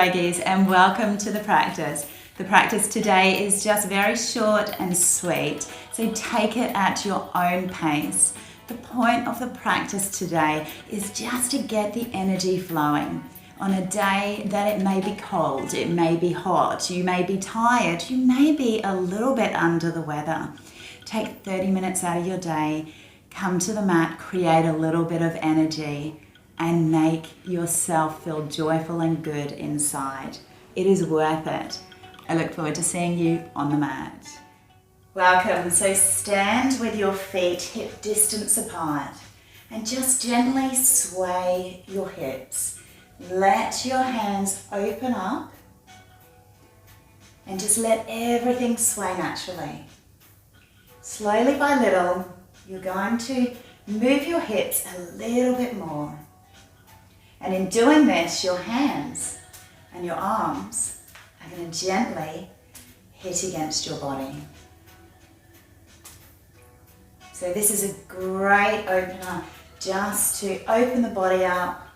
yogis, and welcome to the practice. The practice today is just very short and sweet, so take it at your own pace. The point of the practice today is just to get the energy flowing. On a day that it may be cold, it may be hot, you may be tired, you may be a little bit under the weather. Take 30 minutes out of your day, come to the mat, create a little bit of energy, and make yourself feel joyful and good inside. It is worth it. I look forward to seeing you on the mat. Welcome. So stand with your feet hip distance apart and just gently sway your hips. Let your hands open up and just let everything sway naturally. Slowly by little, you're going to move your hips a little bit more. And in doing this, your hands and your arms are going to gently hit against your body. So this is a great opener just to open the body up,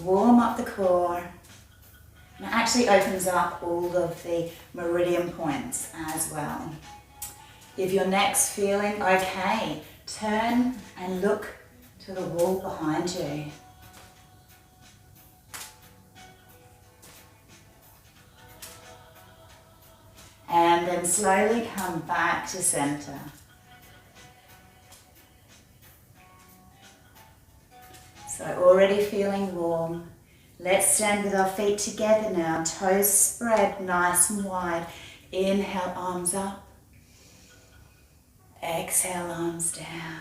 warm up the core, and it actually opens up all of the meridian points as well. If your neck's feeling okay, turn and look to the wall behind you. And then slowly come back to center. So already feeling warm. Let's stand with our feet together now. Toes spread nice and wide. Inhale, arms up. Exhale, arms down.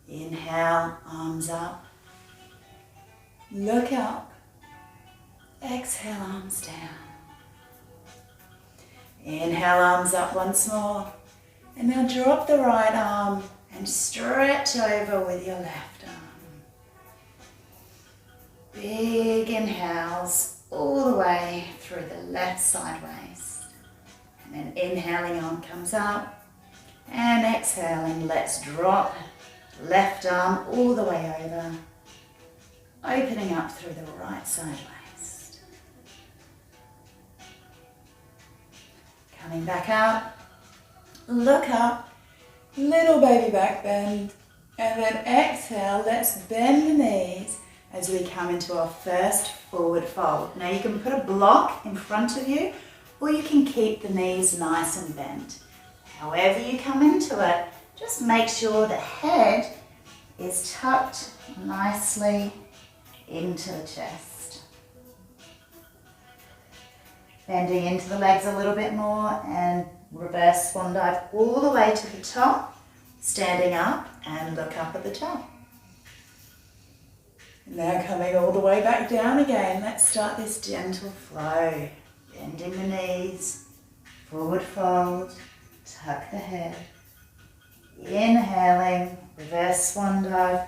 Inhale, arms up. Look up. Exhale, arms down. Inhale, arms up once more. And now drop the right arm and stretch over with your left arm. Big inhales all the way through the left side waist. And then inhaling, arm comes up. And exhaling, let's drop left arm all the way over. Opening up through the right side waist. Coming back up, look up, little baby back bend, and then exhale, let's bend the knees as we come into our first forward fold. Now you can put a block in front of you, or you can keep the knees nice and bent. However you come into it, just make sure the head is tucked nicely into the chest. Bending into the legs a little bit more and reverse swan dive all the way to the top. Standing up and look up at the top. Now coming all the way back down again. Let's start this gentle flow. Bending the knees, forward fold, tuck the head. Inhaling, reverse swan dive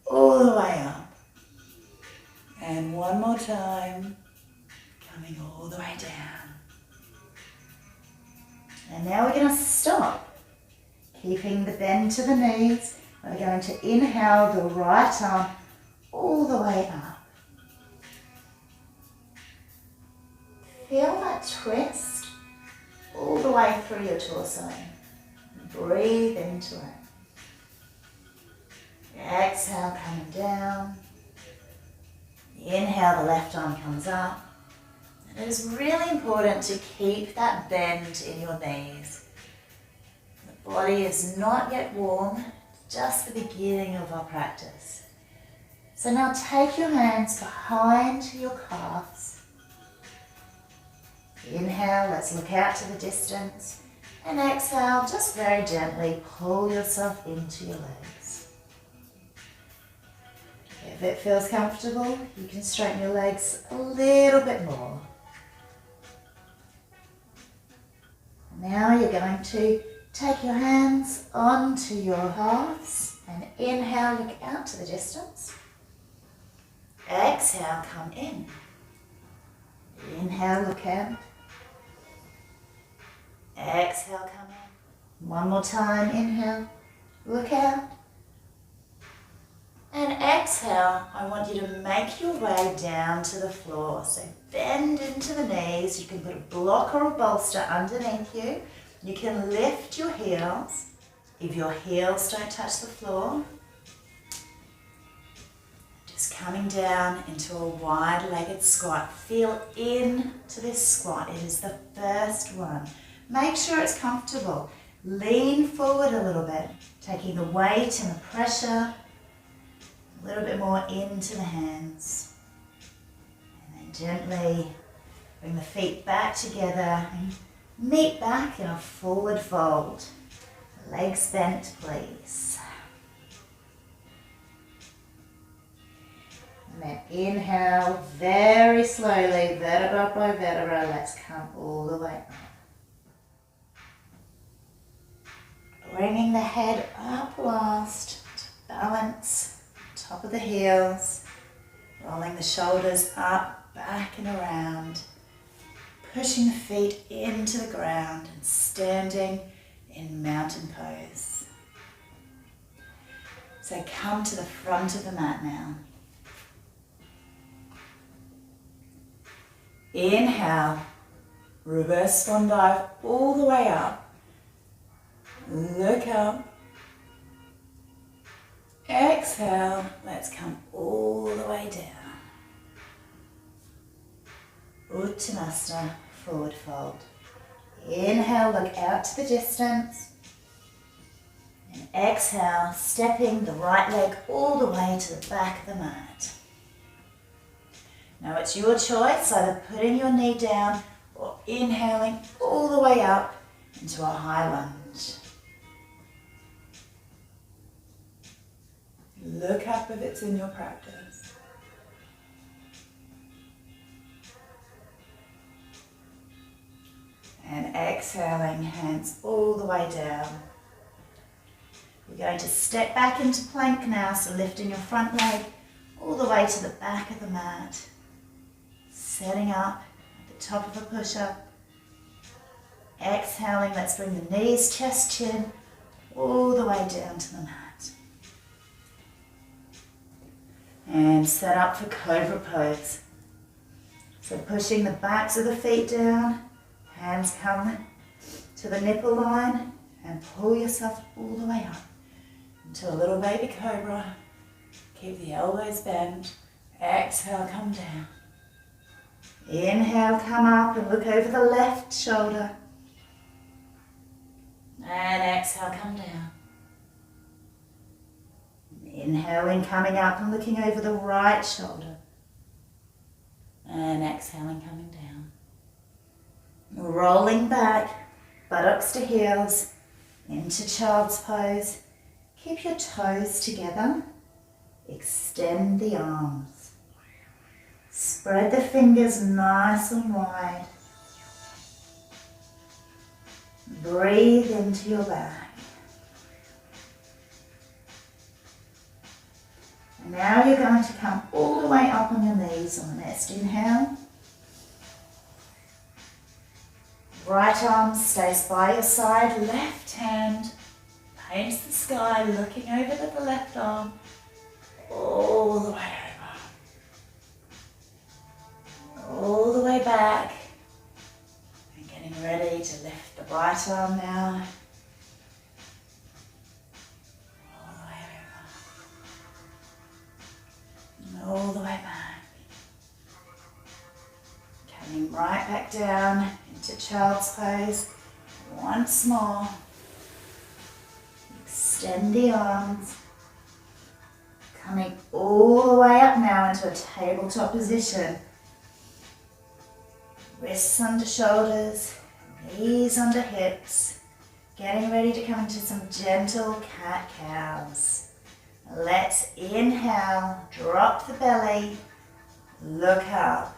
all the way up. And one more time. Coming all the way down. And now we're going to stop. Keeping the bend to the knees. We're going to inhale the right arm all the way up. Feel that twist all the way through your torso. Breathe into it. Exhale, coming down. Inhale, the left arm comes up. It is really important to keep that bend in your knees. The body is not yet warm, just the beginning of our practice. So now take your hands behind your calves. Inhale, let's look out to the distance. And exhale, just very gently pull yourself into your legs. If it feels comfortable, you can straighten your legs a little bit more. Now you're going to take your hands onto your calves and inhale, look out to the distance. Exhale, come in. Inhale, look out. Exhale, come in. One more time, inhale, look out. And exhale, I want you to make your way down to the floor. So bend into the knees. You can put a block or a bolster underneath you. You can lift your heels. If your heels don't touch the floor, just coming down into a wide-legged squat. Feel into this squat. It is the first one. Make sure it's comfortable. Lean forward a little bit, taking the weight and the pressure a little bit more into the hands. And then gently bring the feet back together and meet back in a forward fold. Legs bent, please. And then inhale very slowly, vertebra by vertebra. Let's come all the way up. Bringing the head up last to balance, top of the heels. Rolling the shoulders up, back and around. Pushing the feet into the ground and standing in mountain pose. So come to the front of the mat now. Inhale, reverse swan dive all the way up. Look up. Exhale, let's come all the way down. Uttanasana, forward fold. Inhale, look out to the distance. And exhale, stepping the right leg all the way to the back of the mat. Now it's your choice, either putting your knee down or inhaling all the way up into a high lunge. Look up if it's in your practice. And exhaling, hands all the way down. We're going to step back into plank now, so lifting your front leg all the way to the back of the mat. Setting up at the top of a push-up. Exhaling, let's bring the knees, chest, chin, all the way down to the mat. And set up for cobra pose. So pushing the backs of the feet down, hands come to the nipple line and pull yourself all the way up into a little baby cobra. Keep the elbows bent. Exhale, come down. Inhale, come up and look over the left shoulder. And exhale, come down. Inhaling, coming up and looking over the right shoulder. And exhaling, coming down. Rolling back, buttocks to heels, into child's pose. Keep your toes together. Extend the arms. Spread the fingers nice and wide. Breathe into your back. And now you're going to come all the way up on your knees on the next inhale. Right arm stays by your side, left hand paints the sky, looking over to the left arm, all the way over. All the way back. And getting ready to lift the right arm now. All the way over. And all the way back. Coming right back down into child's pose. Once more. Extend the arms. Coming all the way up now into a tabletop position. Wrists under shoulders, knees under hips. Getting ready to come into some gentle cat-cows. Let's inhale, drop the belly, look up,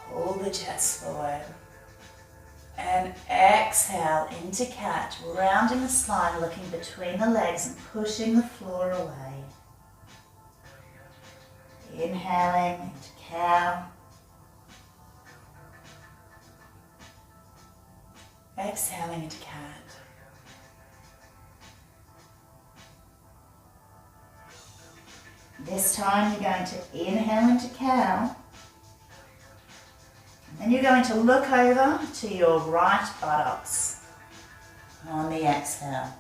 hold the chest forward. And exhale into cat, rounding the spine, looking between the legs and pushing the floor away. Inhaling into cow. Exhaling into cat. This time you're going to inhale into cow. And then you're going to look over to your right buttocks on the exhale.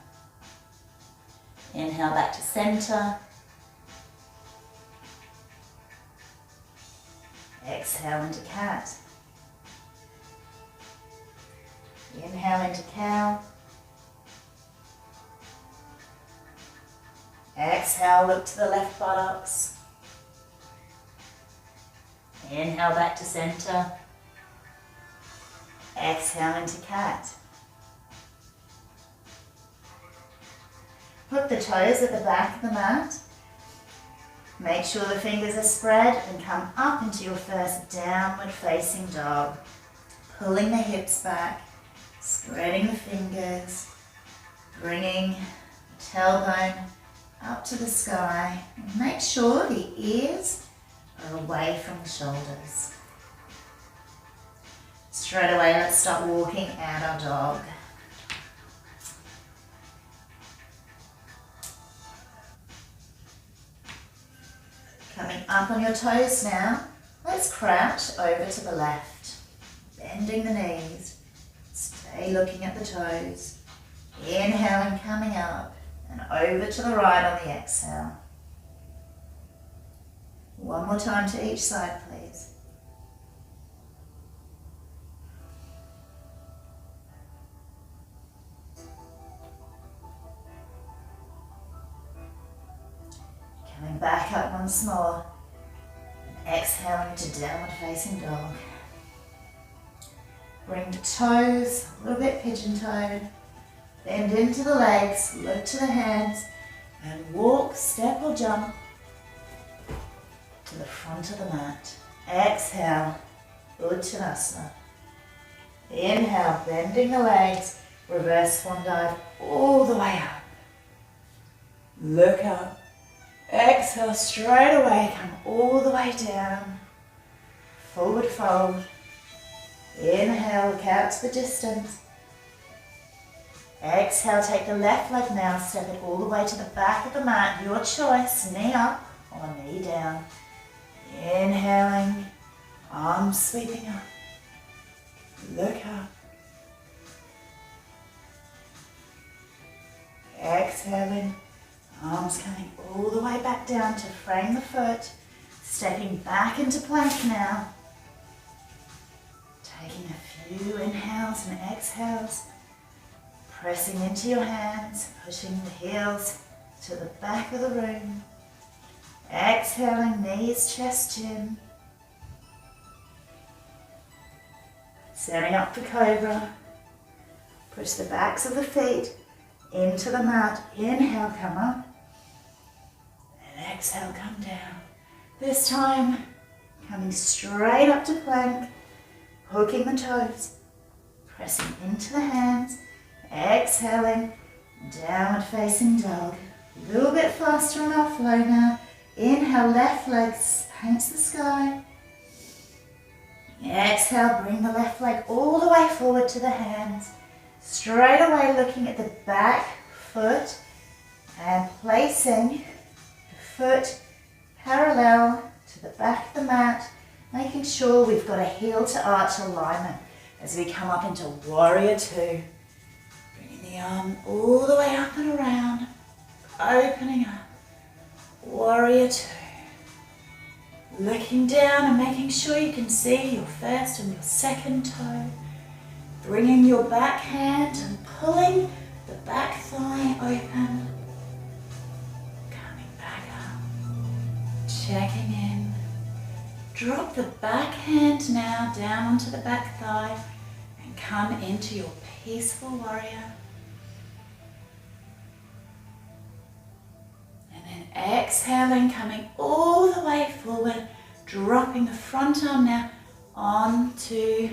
Inhale back to center. Exhale into cat. Inhale into cow. Exhale, look to the left buttocks. Inhale back to center. Exhale into cat. Put the toes at the back of the mat. Make sure the fingers are spread and come up into your first downward facing dog. Pulling the hips back, spreading the fingers, bringing the tailbone up to the sky. And make sure the ears are away from the shoulders. Straight away, let's start walking out our dog. Coming up on your toes now, let's crouch over to the left. Bending the knees, stay looking at the toes. Inhaling, coming up, and over to the right on the exhale. One more time to each side, please. Coming back up once more. And exhaling into downward facing dog. Bring the toes a little bit pigeon-toed. Bend into the legs, look to the hands, and walk, step or jump to the front of the mat. Exhale, Uttanasana. Inhale, bending the legs, reverse swan dive all the way up. Look up. Exhale, straight away, come all the way down. Forward fold. Inhale, look out to the distance. Exhale, take the left leg now, step it all the way to the back of the mat. Your choice, knee up or knee down. Inhaling, arms sweeping up. Look up. Exhaling, arms coming all the way back down to frame the foot. Stepping back into plank now. Taking a few inhales and exhales. Pressing into your hands, pushing the heels to the back of the room. Exhaling, knees, chest, chin. Setting up for cobra. Push the backs of the feet into the mat. Inhale, come up. And exhale, come down. This time, coming straight up to plank. Hooking the toes. Pressing into the hands. Exhaling, downward facing dog. A little bit faster on our flow now. Inhale, left leg paints the sky. Exhale, bring the left leg all the way forward to the hands. Straight away looking at the back foot and placing the foot parallel to the back of the mat, making sure we've got a heel to arch alignment as we come up into warrior two. The arm all the way up and around, opening up, warrior two. Looking down and making sure you can see your first and your second toe. Bringing your back hand and pulling the back thigh open. Coming back up, checking in. Drop the back hand now down onto the back thigh and come into your peaceful warrior. Exhaling, coming all the way forward, dropping the front arm now onto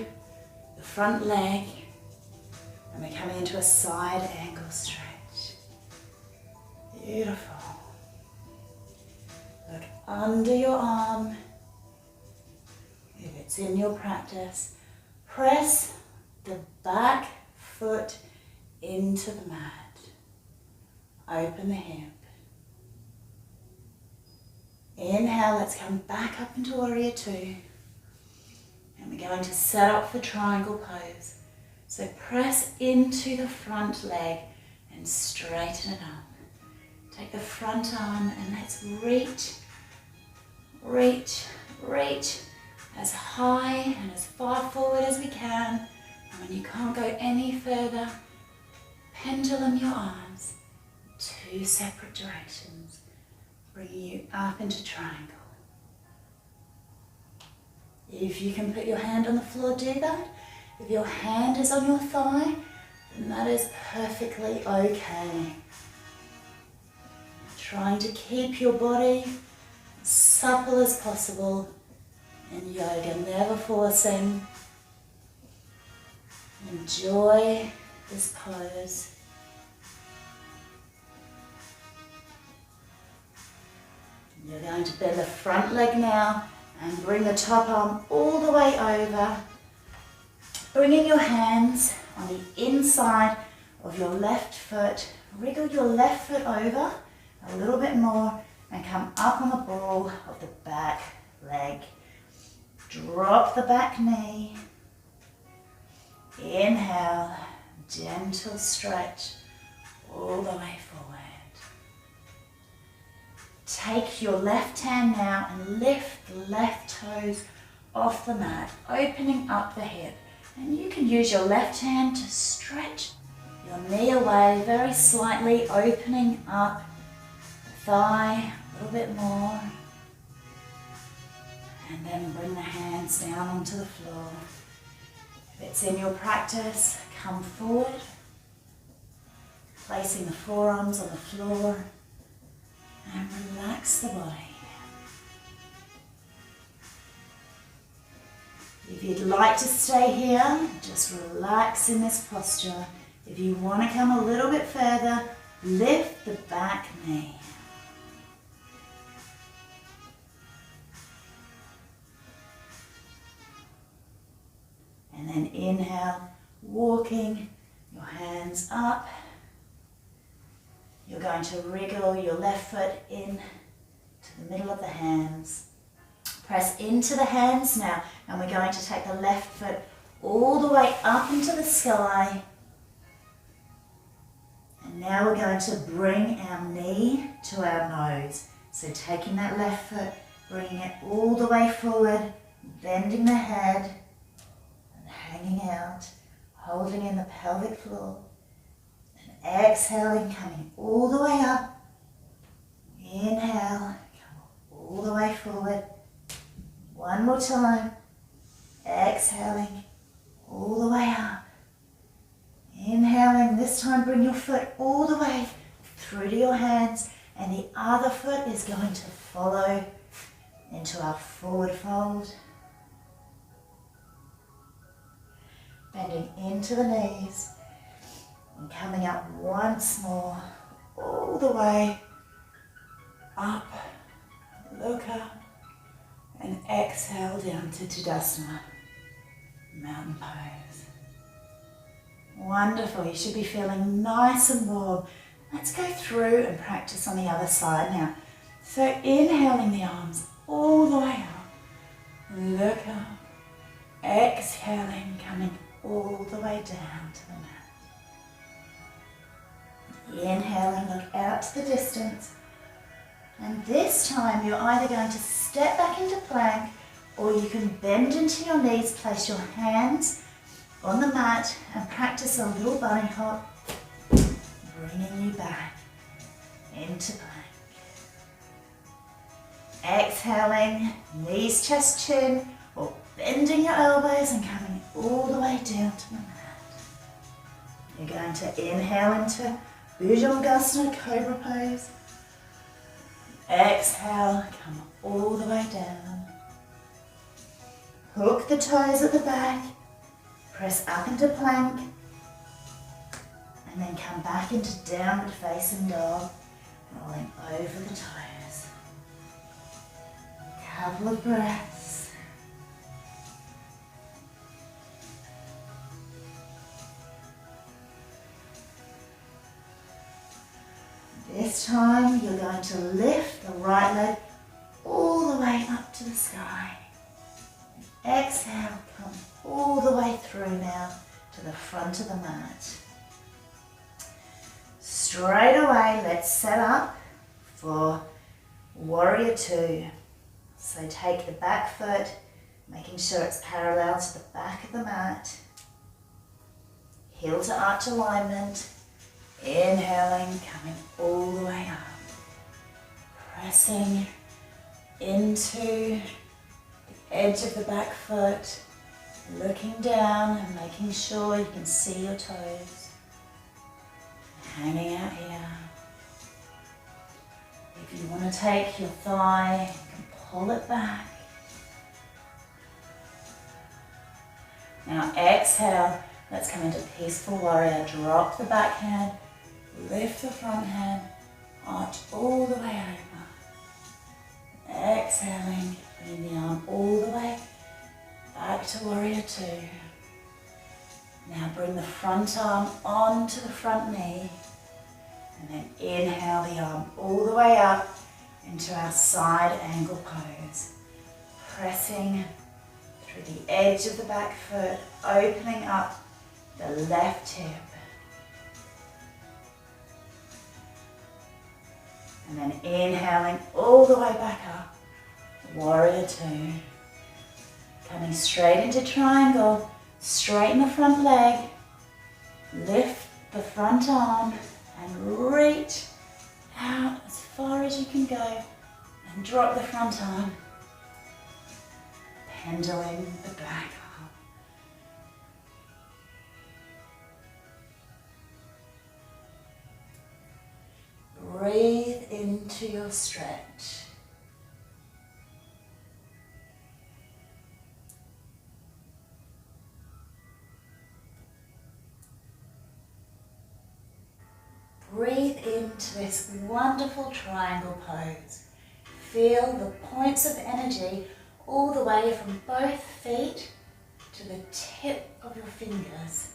the front leg. And we're coming into a side angle stretch. Beautiful. Look under your arm. If it's in your practice, press the back foot into the mat. Open the hip. Inhale, let's come back up into Warrior Two. And we're going to set up for triangle pose. So press into the front leg and straighten it up. Take the front arm and let's reach, reach, reach as high and as far forward as we can. And when you can't go any further, pendulum your arms, two separate directions, bringing you up into triangle. If you can put your hand on the floor, do that. If your hand is on your thigh, then that is perfectly okay. Trying to keep your body as supple as possible in yoga, never forcing. Enjoy this pose. You're going to bend the front leg now and bring the top arm all the way over. Bringing your hands on the inside of your left foot. Wriggle your left foot over a little bit more and come up on the ball of the back leg. Drop the back knee. Inhale, gentle stretch all the way forward. Take your left hand now and lift the left toes off the mat, opening up the hip. And you can use your left hand to stretch your knee away very slightly, opening up the thigh a little bit more. And then bring the hands down onto the floor. If it's in your practice, come forward, placing the forearms on the floor and relax the body. If you'd like to stay here, just relax in this posture. If you want to come a little bit further, lift the back knee. And then inhale, walking your hands up. You're going to wriggle your left foot in to the middle of the hands. Press into the hands now, and we're going to take the left foot all the way up into the sky. And now we're going to bring our knee to our nose. So taking that left foot, bringing it all the way forward, bending the head, and hanging out, holding in the pelvic floor. And exhaling, coming all the way up. Inhale, come all the way forward. One more time. Exhaling, all the way up. Inhaling, this time bring your foot all the way through to your hands, and the other foot is going to follow into our forward fold. Bending into the knees and coming up once more, all the way up. Look up. And exhale down to Tadasana, mountain pose. Wonderful, you should be feeling nice and warm. Let's go through and practice on the other side now. So inhaling the arms all the way up, look up. Exhaling, coming all the way down to the mat. Inhaling, look out to the distance. And this time you're either going to step back into plank, or you can bend into your knees, place your hands on the mat and practice a little bunny hop, bringing you back into plank. Exhaling, knees, chest, chin, or bending your elbows and coming all the way down to the mat. You're going to inhale into Bhujangasana, Cobra pose. Exhale, come all the way down. Hook the toes at the back, press up into plank, and then come back into downward facing dog, rolling over the toes. Couple of breaths. This time you're going to lift the right leg way up to the sky. Exhale, come all the way through now to the front of the mat. Straight away, let's set up for Warrior Two. So take the back foot, making sure it's parallel to the back of the mat. Heel to arch alignment. Inhaling, coming all the way up. Pressing into the edge of the back foot. Looking down and making sure you can see your toes. Hanging out here. If you want to take your thigh, you can pull it back. Now exhale, let's come into Peaceful Warrior. Drop the back hand, lift the front hand, arch all the way over. Exhaling, bring the arm all the way back to Warrior Two. Now bring the front arm onto the front knee. And then inhale the arm all the way up into our side angle pose. Pressing through the edge of the back foot, opening up the left hip. And then inhaling all the way back up, Warrior Two. Coming straight into triangle, straighten the front leg, lift the front arm, and reach out as far as you can go and drop the front arm. Pendulum the back arm. Breathe into your stretch. Breathe into this wonderful triangle pose. Feel the points of energy all the way from both feet to the tip of your fingers.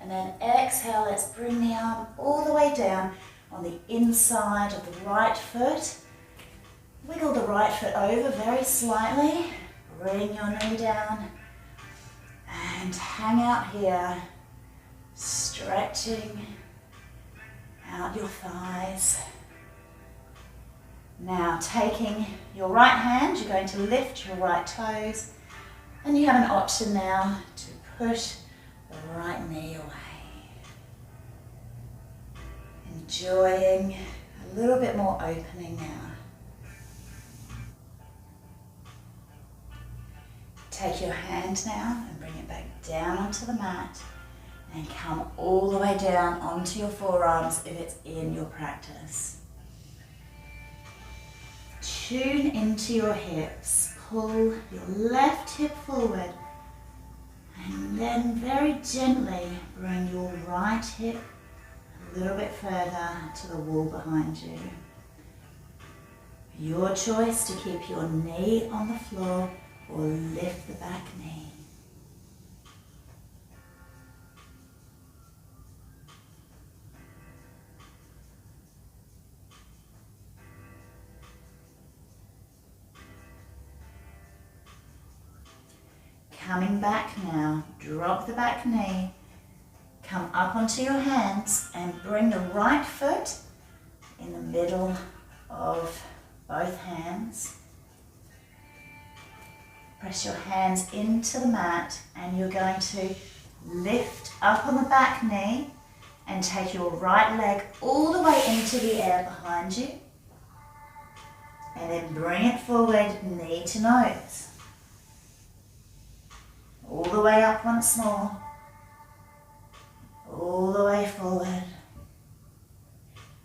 And then exhale, let's bring the arm all the way down on the inside of the right foot. Wiggle the right foot over very slightly. Bring your knee down and hang out here, stretching out your thighs. Now taking your right hand, you're going to lift your right toes, and you have an option now to push the right knee away. Enjoying a little bit more opening now. Take your hand now and bring it back down onto the mat. And come all the way down onto your forearms if it's in your practice. Tune into your hips. Pull your left hip forward. And then very gently bring your right hip a little bit further to the wall behind you. Your choice to keep your knee on the floor or lift the back knee. Coming back now, drop the back knee, come up onto your hands and bring the right foot in the middle of both hands. Press your hands into the mat and you're going to lift up on the back knee and take your right leg all the way into the air behind you. And then bring it forward, knee to nose. All the way up once more. All the way forward.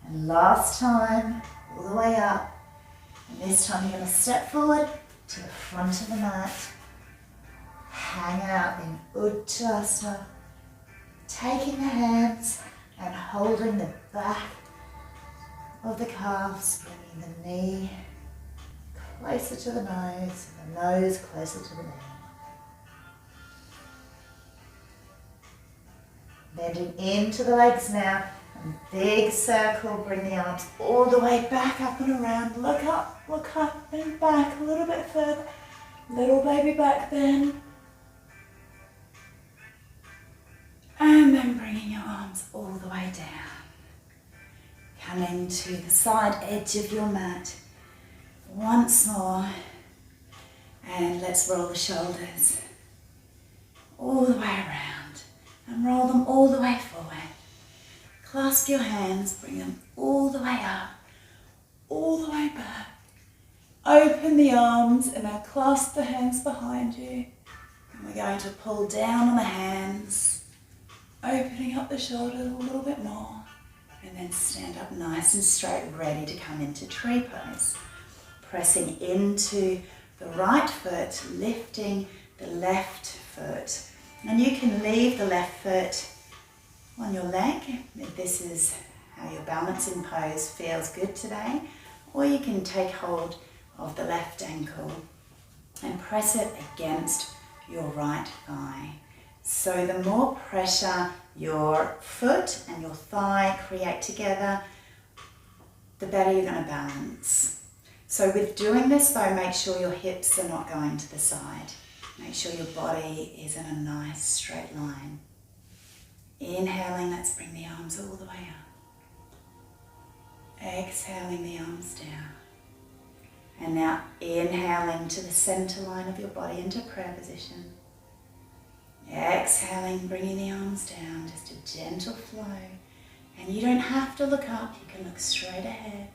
And last time, all the way up. And this time you're going to step forward to the front of the mat. Hang out in Uttanasana. Taking the hands and holding the back of the calves, bringing the knee closer to the nose, and the nose closer to the knee. Bending into the legs now and Big circle, bring the arms all the way back up and around. Look up and back a little bit further. Little baby back bend. And then bringing your arms all the way down. Coming to the side edge of your mat. Once more. And let's roll the shoulders all the way around. And roll them all the way forward. Clasp your hands, bring them all the way up, all the way back. Open the arms and now clasp the hands behind you. And we're going to pull down on the hands, opening up the shoulders a little bit more. And then stand up nice and straight, ready to come into tree pose. Pressing into the right foot, lifting the left foot. And you can leave the left foot on your leg, if this is how your balance in pose feels good today, or you can take hold of the left ankle and press it against your right thigh. So the more pressure your foot and your thigh create together, the better you're going to balance. So with doing this though, make sure your hips are not going to the side. Make sure your body is in a nice straight line. Inhaling, let's bring the arms all the way up. Exhaling the arms down. And now inhaling to the center line of your body into prayer position. Exhaling, bringing the arms down, just a gentle flow. And you don't have to look up, you can look straight ahead.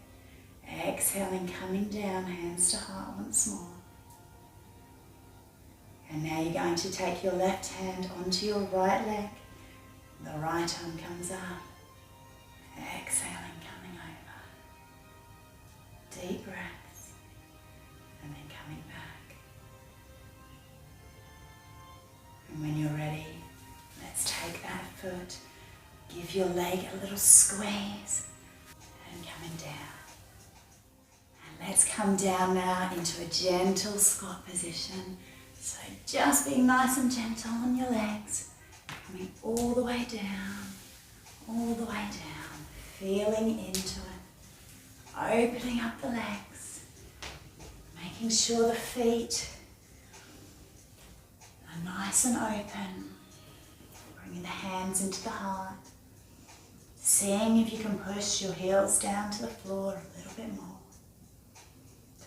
Exhaling, coming down, hands to heart once more. And now you're going to take your left hand onto your right leg. The right arm comes up. Exhaling, coming over. Deep breaths. And then coming back. And when you're ready, let's take that foot. Give your leg a little squeeze. And coming down. And let's come down now into a gentle squat position. So just being nice and gentle on your legs. Coming all the way down, feeling into it, opening up the legs, making sure the feet are nice and open, bringing the hands into the heart, seeing if you can push your heels down to the floor a little bit more,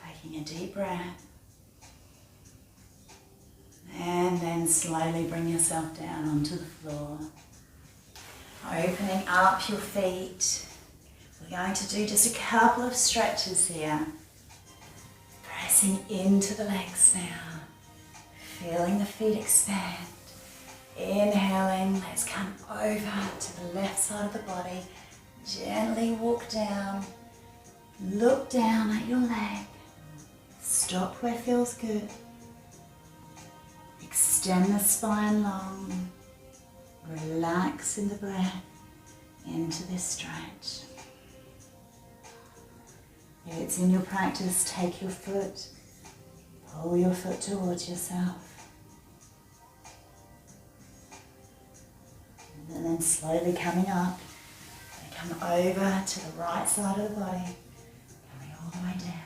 taking a deep breath. And then slowly bring yourself down onto the floor. Opening up your feet. We're going to do just a couple of stretches here. Pressing into the legs now. Feeling the feet expand. Inhaling, let's come over to the left side of the body. Gently walk down. Look down at your leg. Stop where it feels good. Extend the spine long, relax in the breath into this stretch. If it's in your practice, take your foot, pull your foot towards yourself. And then slowly coming up, and come over to the right side of the body, coming all the way down.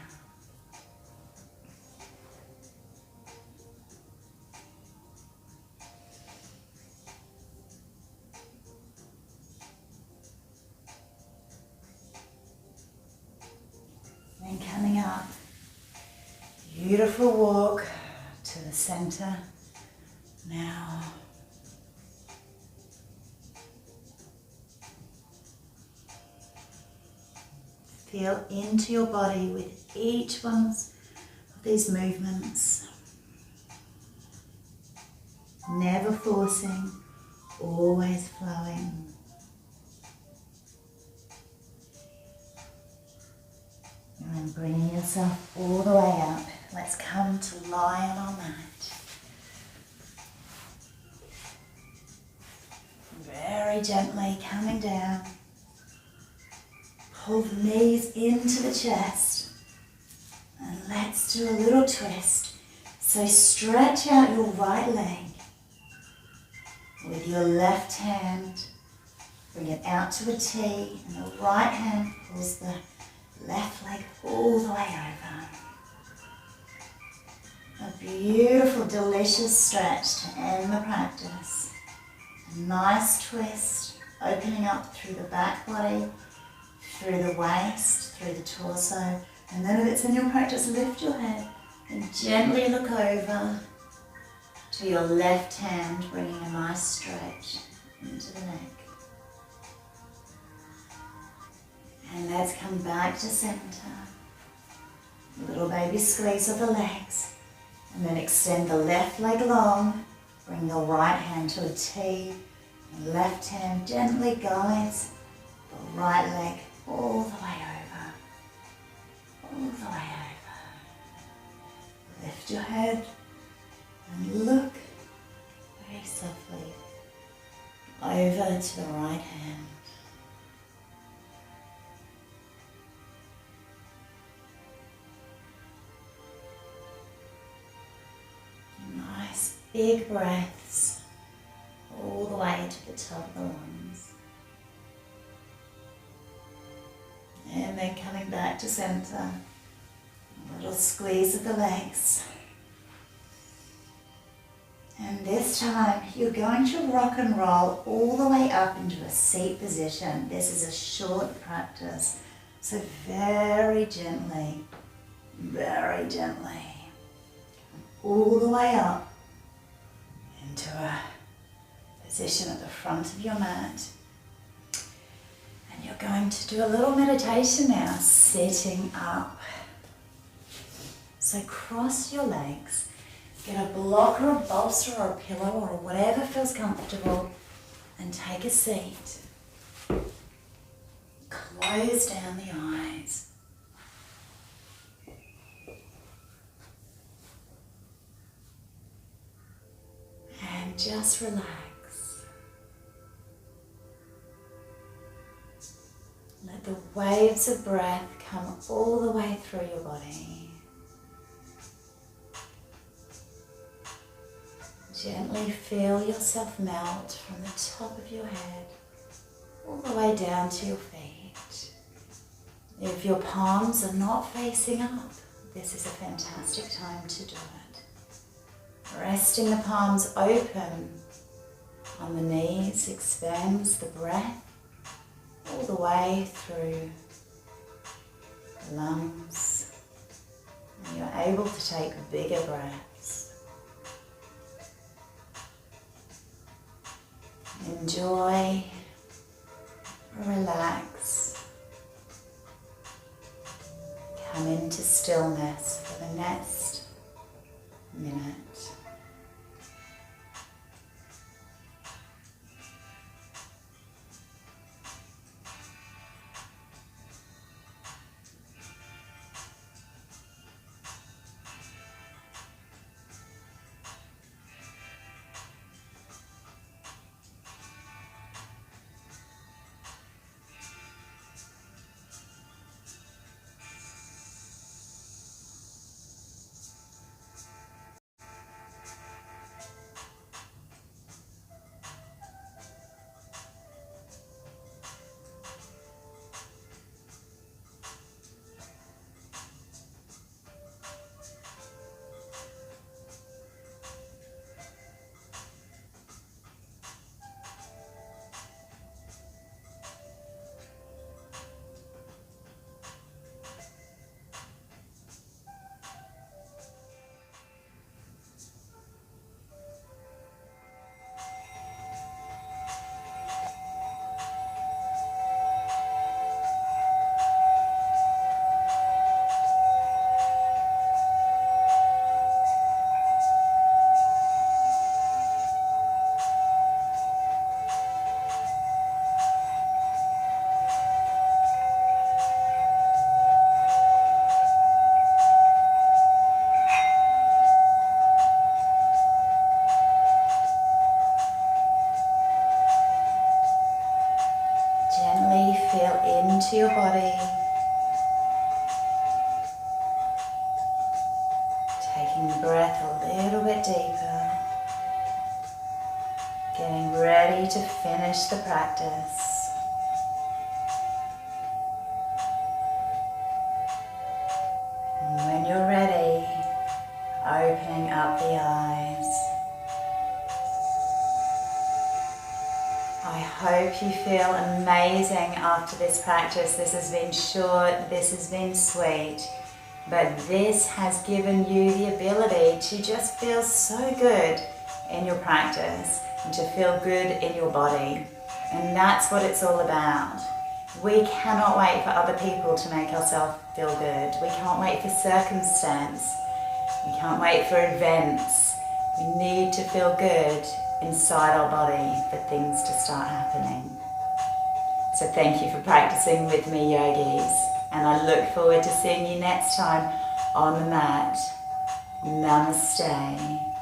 Then coming up, beautiful walk to the center. Now, feel into your body with each one of these movements. Never forcing, always flowing. And bringing yourself all the way up. Let's come to lie on our mat. Very gently coming down. Pull the knees into the chest. And let's do a little twist. So stretch out your right leg with your left hand. Bring it out to a T, and the right hand pulls the left leg all the way over. A beautiful, delicious stretch to end the practice. A nice twist, opening up through the back body, through the waist, through the torso. And then if it's in your practice, lift your head and gently look over to your left hand, bringing a nice stretch into the neck. And let's come back to center. A little baby squeeze of the legs. And then extend the left leg long. Bring your right hand to a T. And left hand gently guides the right leg all the way over. All the way over. Lift your head and look very softly over to the right hand. Nice big breaths all the way to the top of the lungs. And then coming back to center. A little squeeze of the legs. And this time you're going to rock and roll all the way up into a seat position. This is a short practice, so very gently, all the way up into a position at the front of your mat. And you're going to do a little meditation now, sitting up. So cross your legs, get a block or a bolster or a pillow or whatever feels comfortable, and take a seat. Close down the eyes. And just relax. Let the waves of breath come all the way through your body. Gently feel yourself melt from the top of your head all the way down to your feet. If your palms are not facing up, this is a fantastic time to do it. Resting the palms open on the knees expands the breath all the way through the lungs. And you're able to take bigger breaths. Enjoy, relax, come into stillness for the next minute. Into your body, taking the breath a little bit deeper, getting ready to finish the practice. hope you feel amazing after this practice. This has been short, this has been sweet, but this has given you the ability to just feel so good in your practice and to feel good in your body. And that's what it's all about. We cannot wait for other people to make ourselves feel good. We can't wait for circumstance. We can't wait for events. We need to feel good inside our body for things to start happening. So thank you for practicing with me, yogis, and I look forward to seeing you next time on the mat. Namaste.